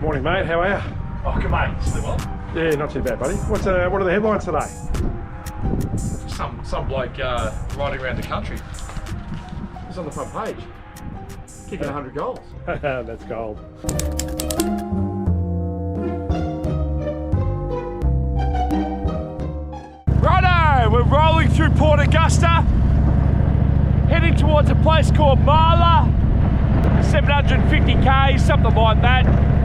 Morning, mate. How are you? Oh, good mate. Still well? Yeah, not too bad, buddy. What are the headlines today? Some bloke riding around the country. It's on the front page. Kicking 100 goals. That's gold. Righto, we're rolling through Port Augusta, heading towards a place called Marla, 750k, something like that.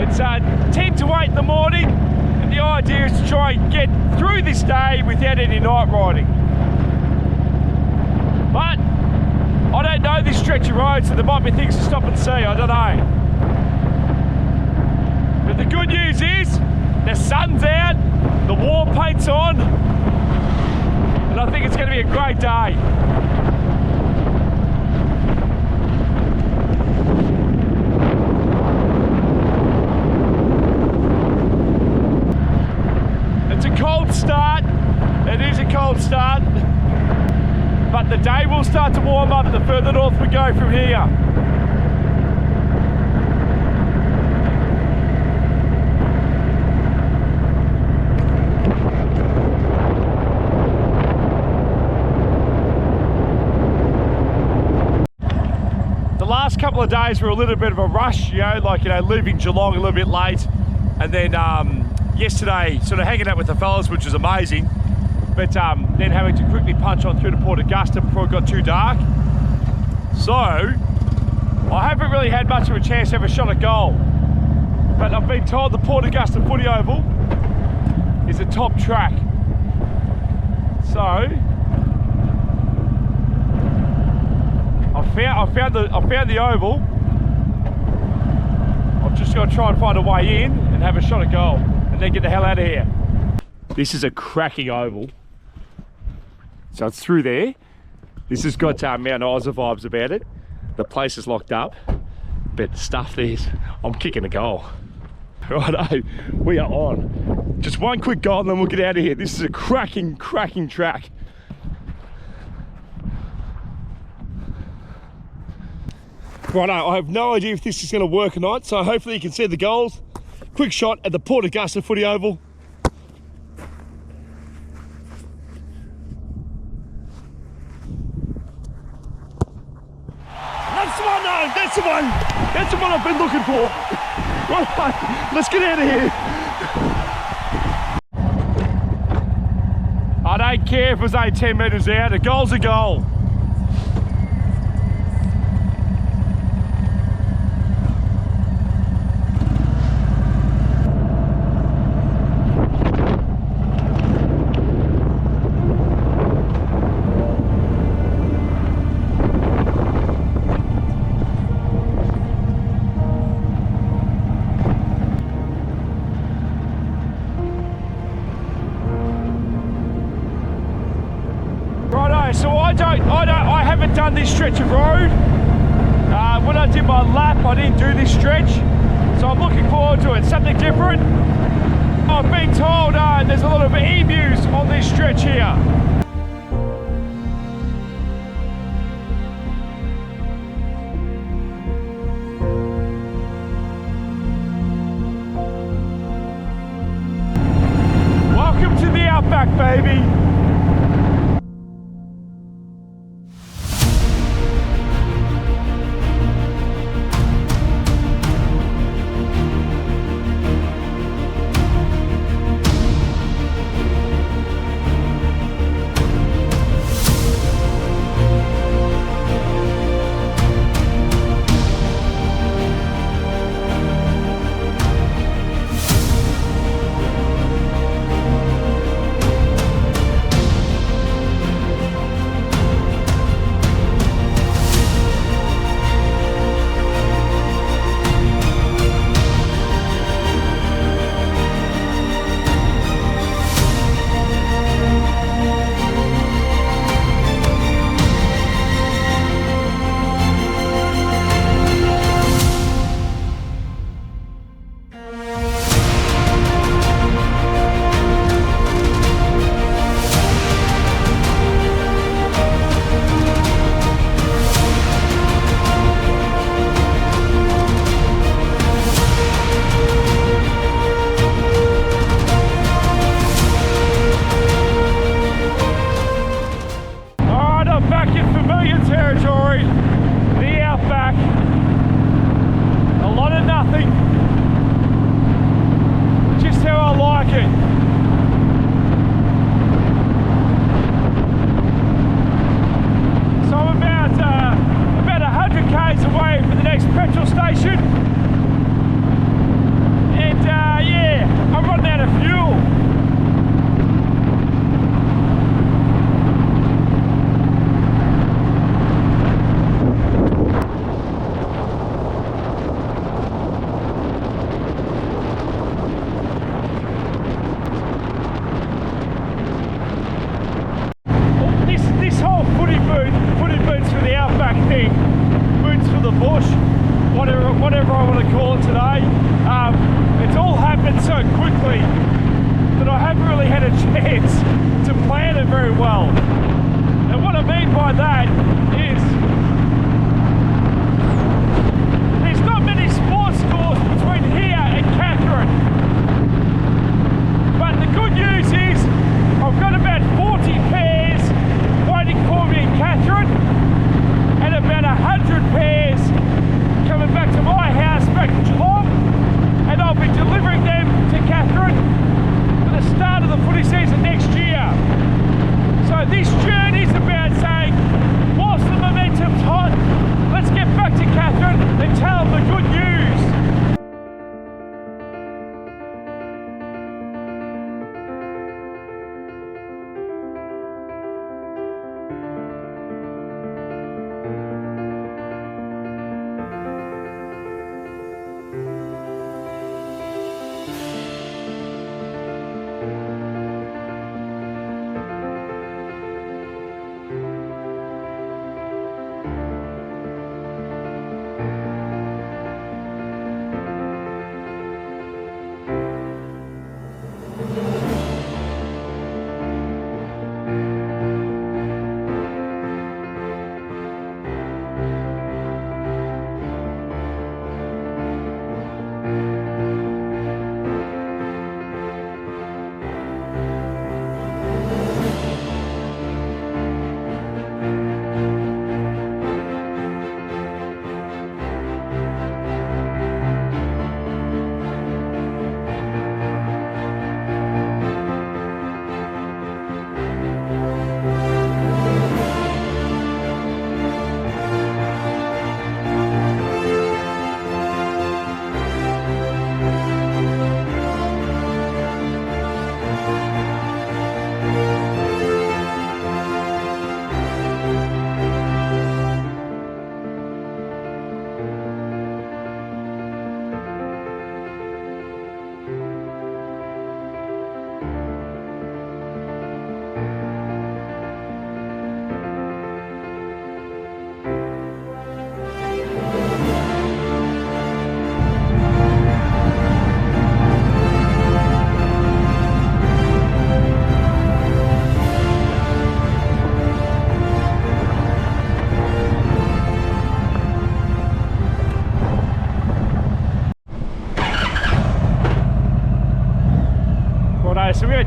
It's 10 to 8 in the morning, and the idea is to try and get through this day without any night riding. But I don't know this stretch of road, so there might be things to stop and see, I don't know. But the good news is, the sun's out, the war paint's on, and I think it's going to be a great day. It's a cold start, it is a cold start, but the day will start to warm up the further north we go from here. The last couple of days were a little bit of a rush, leaving Geelong a little bit late, and then yesterday sort of hanging out with the fellas, which was amazing, but then having to quickly punch on through to Port Augusta before it got too dark. So I haven't really had much of a chance to have a shot at goal, but I've been told the Port Augusta Footy Oval is a top track. So I found the oval. I'm just going to try and find a way in and have a shot at goal, and then get the hell out of here. This is a cracking oval. So it's through there. This has got Mount Isa vibes about it. The place is locked up, but stuff there's, I'm kicking a goal. Righto, we are on. Just one quick goal and then we'll get out of here. This is a cracking track. Righto, I have no idea if this is going to work or not, so hopefully you can see the goals. Quick shot at the Port Augusta Footy Oval. That's the one, no, that's the one. That's the one I've been looking for. Right, let's get out of here. I don't care if it was 10 metres out, a goal's a goal. So I haven't done this stretch of road. When I did my lap, I didn't do this stretch, so I'm looking forward to it. Something different. I've been told there's a lot of emus on this stretch here. Welcome to the Outback, baby.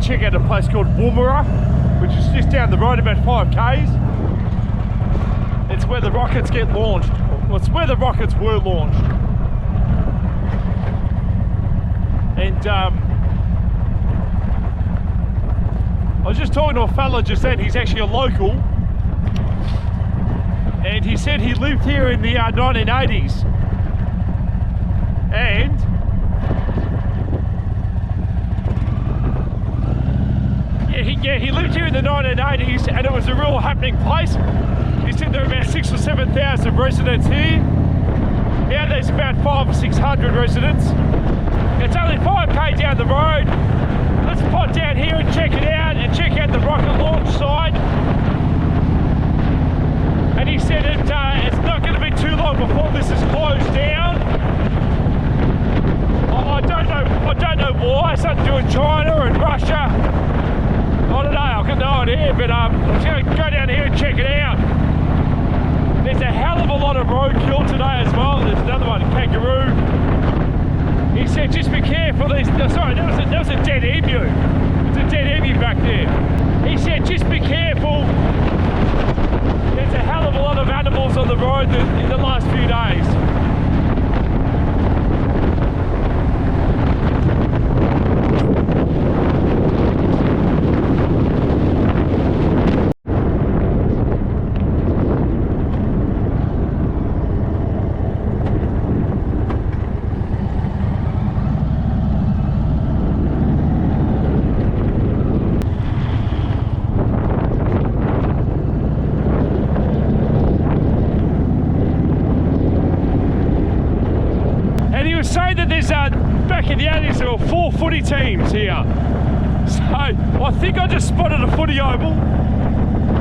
check out a place called Woomera, which is just down the road about 5 k's. It's where the rockets get launched. Well, it's where the rockets were launched. And I was just talking to a fella just then. He's actually a local, and he said he lived here in the 1980s, and he lived here in the 1980s, and it was a real happening place. He said there were about 6,000 or 7,000 residents here. Now there's about 500 or 600 residents. It's only 5k down the road. Let's pop down here and check it out, and check out the rocket launch site. And he said it's not going to be too long before this is closed down. I don't know why. Something to do with China and Russia. I don't know. I've got no idea. But I'm just going to go down here and check it out. There's a hell of a lot of roadkill today as well. There's another one, kangaroo. He said, just be careful. Sorry, that was a dead emu. There's a dead emu back there. He said, just be careful. There's a hell of a lot of animals on the road in the last few days. Saying that there's back in the 80s there were 4 footy teams here, so I think I just spotted a footy oval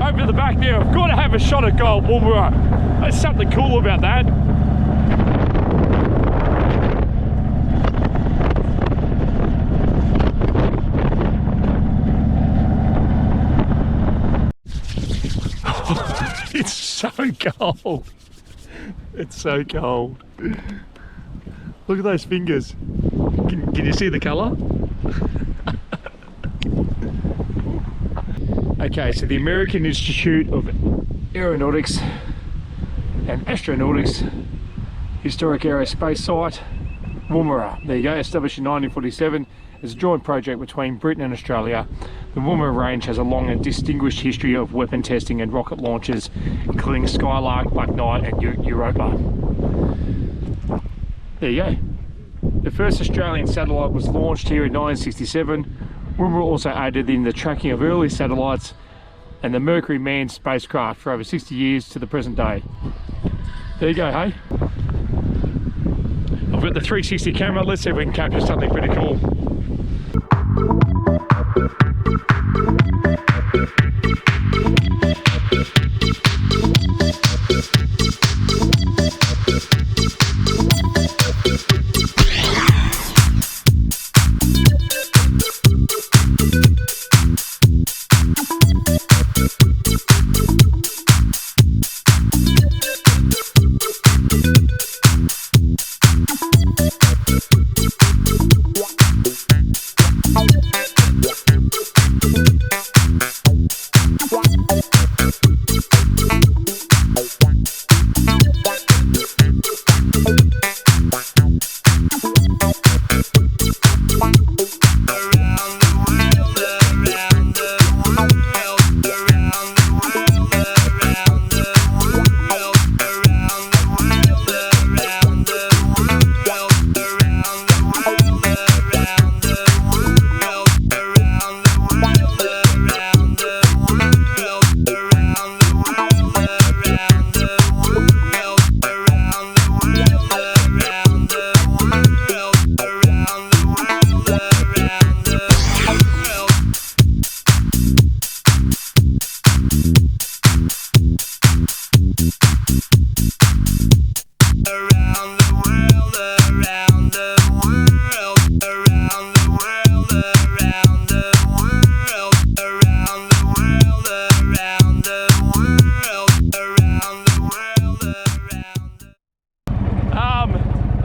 over the back there. I've got to have a shot at goal, Woomera. There's something cool about that. It's so cold. It's so cold. Look at those fingers. Can you see the colour? Okay, so the American Institute of Aeronautics and Astronautics Historic Aerospace Site, Woomera. There you go, established in 1947 as a joint project between Britain and Australia. The Woomera range has a long and distinguished history of weapon testing and rocket launches, including Skylark, Black Knight and Europa. There you go. The first Australian satellite was launched here in 1967. Woomera also aided in the tracking of early satellites and the Mercury manned spacecraft for over 60 years to the present day. There you go, hey? I've got the 360 camera. Let's see if we can capture something pretty cool.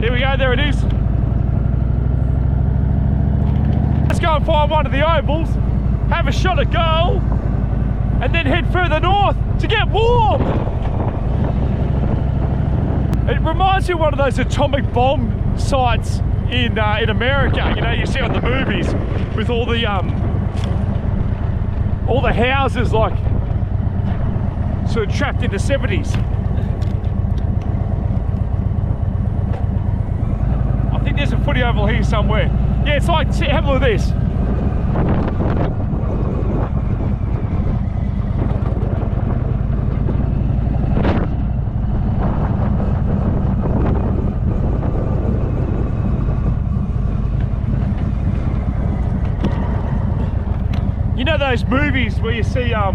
Here we go, there it is. Let's go and find one of the ovals have a shot at goal, and then head further north to get warm. It reminds me of one of those atomic bomb sites in America, you know, you see on the movies with all the houses like sort of trapped in the 70s. I think there's a footy oval here somewhere. Yeah, it's like, have a look at this. You know those movies where you see, I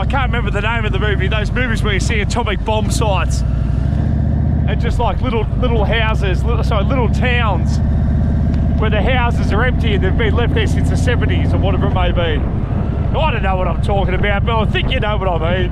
can't remember the name of the movie, those movies where you see atomic bomb sites and just like little houses, little towns where the houses are empty and they've been left there since the 70s or whatever it may be. I don't know what I'm talking about, but I think you know what I mean.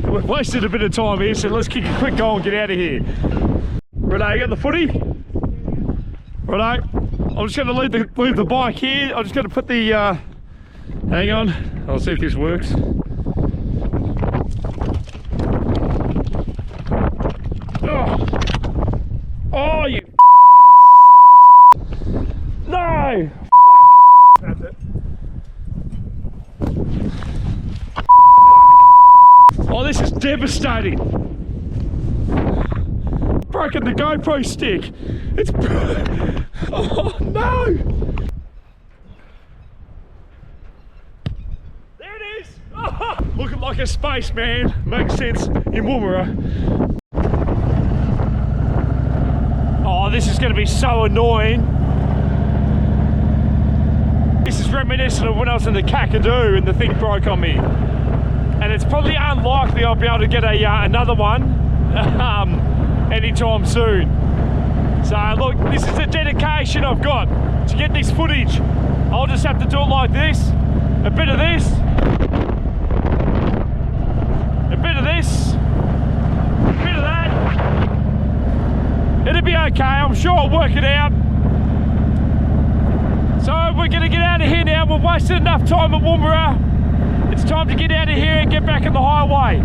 We've wasted a bit of time here, so let's kick a quick goal and get out of here. Righto, you got the footy? Righto. I'm just going to leave the bike here. I'm just going to put the, hang on, I'll see if this works. Oh, you no! That's it. Oh, this is devastating. Broken the GoPro stick. It's oh no! There it is! Oh, looking like a spaceman. Makes sense in Woomera. Oh, this is going to be so annoying. This is reminiscent of when I was in the Kakadu and the thing broke on me. And it's probably unlikely I'll be able to get another one anytime soon. So look, this is the dedication I've got to get this footage. I'll just have to do it like this, a bit of this, a bit of this, a bit of that. It'll be okay, I'm sure I'll work it out. So we're gonna get out of here now. We've wasted enough time at Woomera. It's time to get out of here and get back on the highway.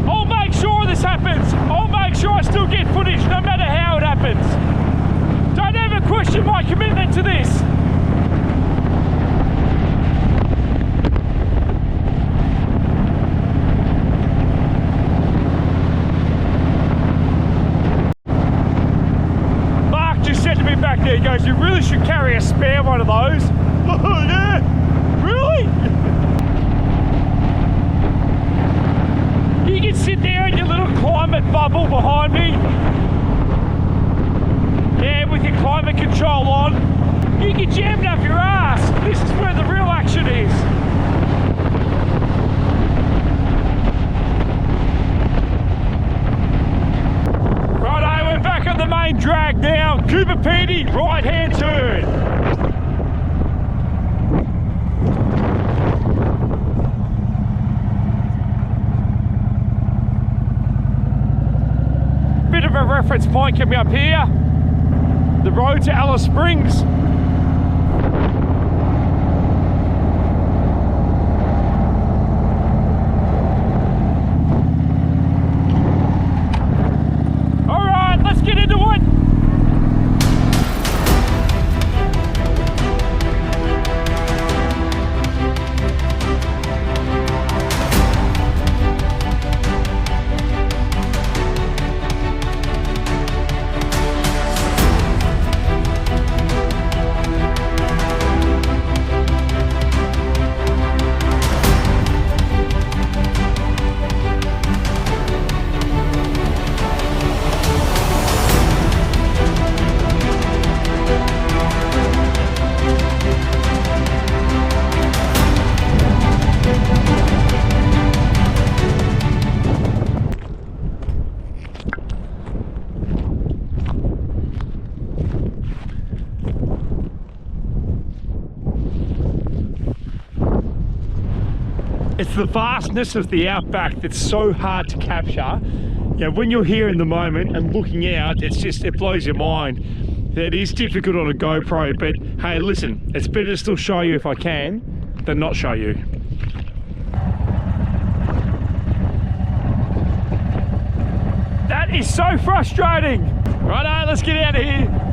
I'll make sure this happens. I'll make sure I still get footage no matter how it happens. Don't ever question my commitment to this. Back there, he goes, you really should carry a spare one of those. Oh yeah, really? You can sit there in your little climate bubble behind me. Yeah, with your climate control on. You can jam it up your ass. This is where the real action is. Back on the main drag now, Coober Pedy, right hand turn. Bit of a reference point coming up here, the road to Alice Springs. Get into it! It's the vastness of the Outback that's so hard to capture. You know, when you're here in the moment and looking out, it blows your mind. It is difficult on a GoPro, but hey, listen, it's better to still show you if I can than not show you. That is so frustrating. Righto, let's get out of here.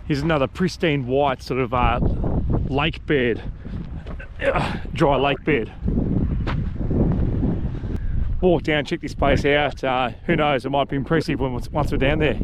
Here's another pristine white sort of lake bed, dry lake bed. Walk down, check this place out. Who knows, it might be impressive once we're down there.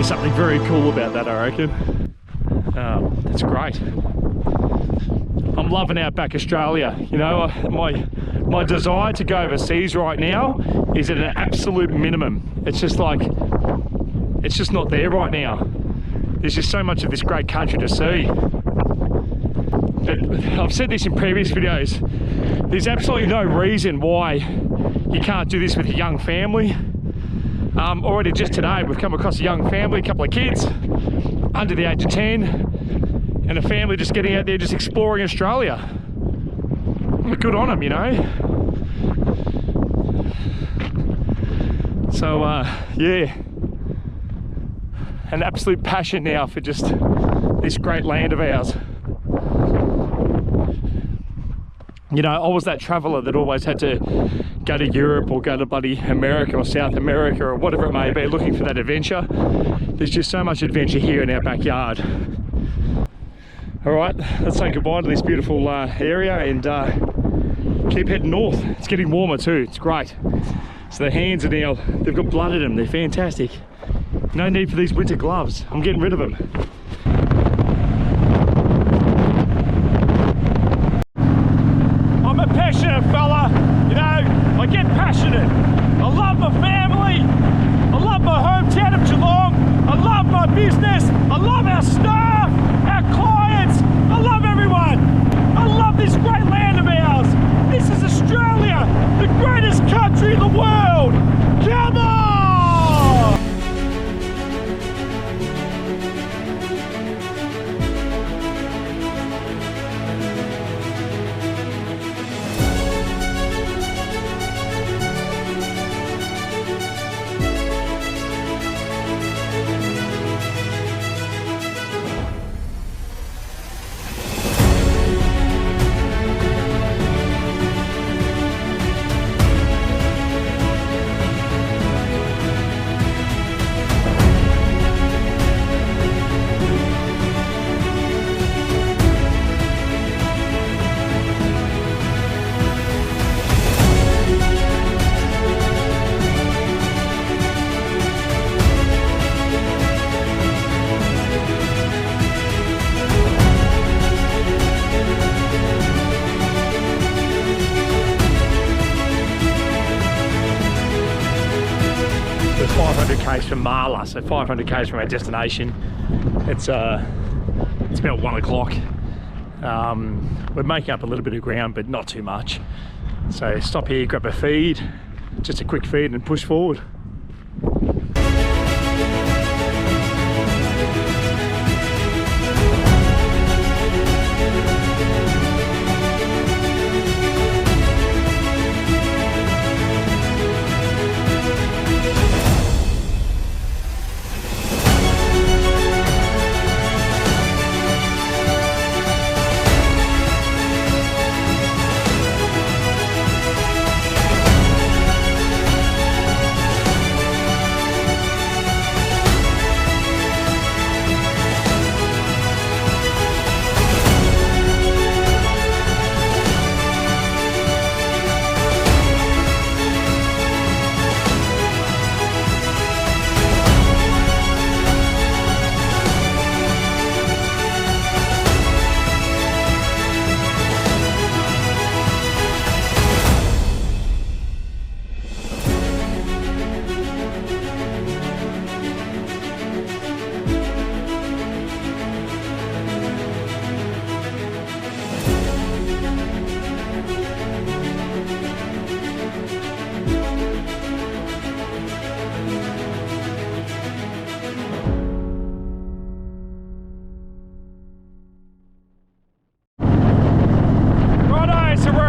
Something very cool about that, I reckon. It's great. I'm loving Outback Australia. You know, my desire to go overseas right now is at an absolute minimum. It's just like, it's just not there right now. There's just so much of this great country to see. But I've said this in previous videos, there's absolutely no reason why you can't do this with a young family. Already just today we've come across a young family, a couple of kids under the age of 10, and a family just getting out there just exploring Australia. Good on them, you know. So yeah, an absolute passion now for just this great land of ours. You know, I was that traveller that always had to go to Europe or go to bloody America or South America or whatever it may be, looking for that adventure. There's just so much adventure here in our backyard. All right, let's say goodbye to this beautiful area and keep heading north. It's getting warmer too, it's great. So the hands are now, they've got blood in them, they're fantastic. No need for these winter gloves, I'm getting rid of them. Passionate fella, you know, I get passionate. I love my family, I love my hometown of Geelong, I love my business, I love our staff, our clients, I love everyone. I love this great land of ours. This is Australia, the greatest country in the world. Come on! Marla, so 500 k's from our destination. It's about 1 o'clock. We're making up a little bit of ground, but not too much. So stop here, grab a feed, just a quick feed, and push forward.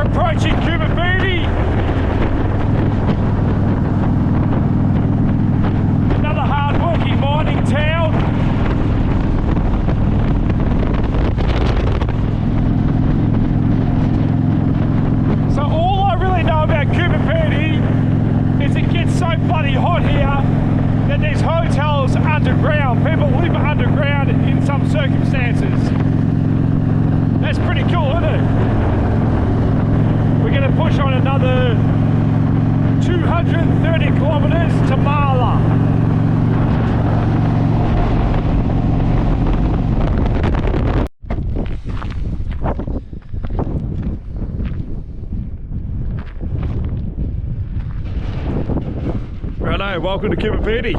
Approaching Coober Pedy. Another hard-working mining town. So all I really know about Coober Pedy is it gets so bloody hot here that there's hotels underground. People live underground in some circumstances. That's pretty cool, isn't it? We're going to push on another 230 kilometers to Marla. Righto, welcome to Coober Pedy.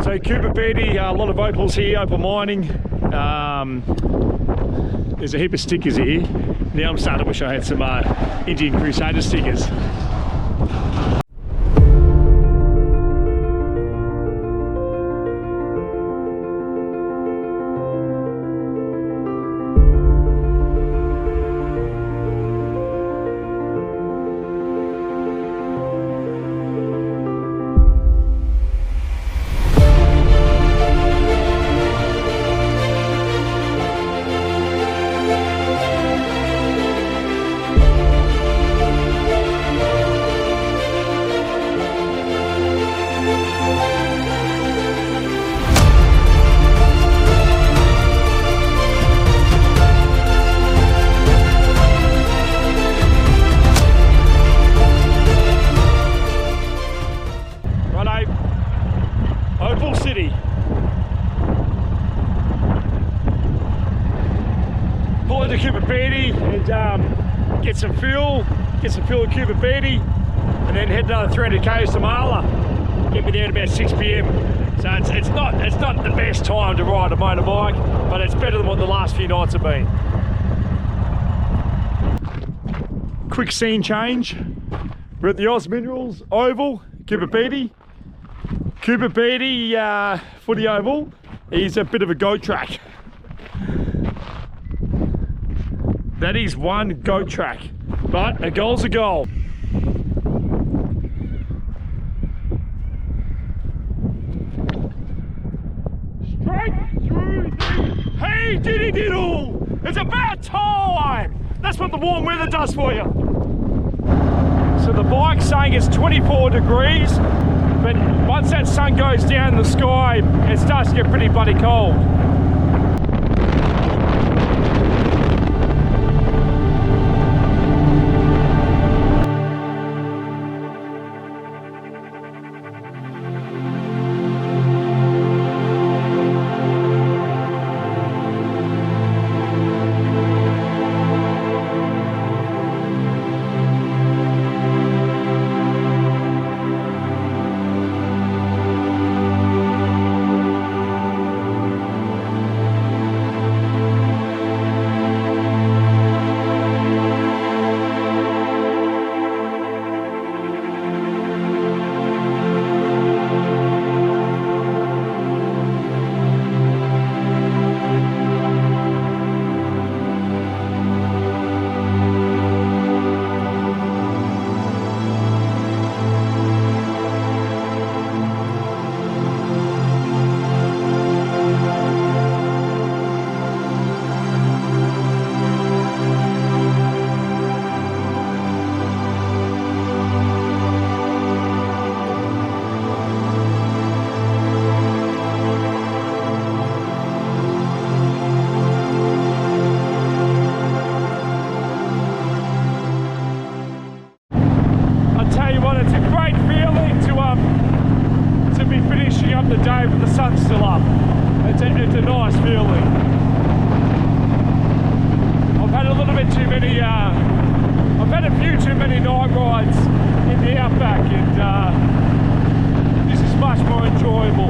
So Coober Pedy, a lot of opals here, opal mining. There's a heap of stickers here. Now I'm starting to wish I had some Indian Crusader stickers. Pull into Coober Pedy and get some fuel at Coober Pedy, and then head another 300 k's to Marla. Get me there at about 6 p.m. So it's not the best time to ride a motorbike, but it's better than what the last few nights have been. Quick scene change. We're at the Oz Minerals Oval, Coober Pedy. Coober Pedy footy oval is a bit of a goat track. That is one goat track, but a goal's a goal. Straight through the hey diddy diddle! It's about time! That's what the warm weather does for you. So the bike's saying it's 24 degrees, but once that sun goes down in the sky, it starts to get pretty bloody cold. nice feeling. I've had a little bit too many, I've had a few too many night rides in the Outback, and this is much more enjoyable.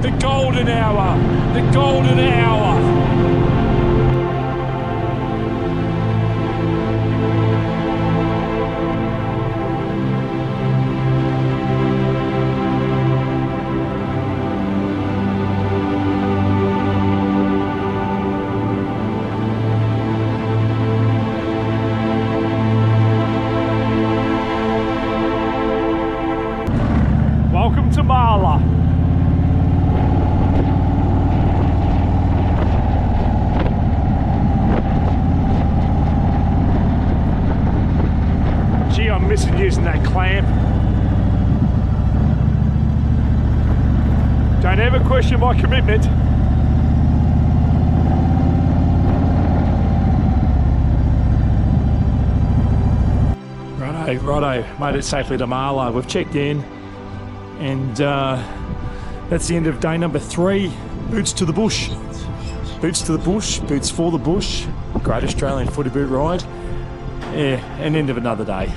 The golden hour, the golden hour. Welcome to Marla. Gee, I'm missing using that clamp. Don't ever question my commitment. Righto, made it safely to Marla. We've checked in, and that's the end of day number 3. Boots to the bush. Boots to the bush, boots for the bush. Great Australian footy boot ride. Yeah, and end of another day.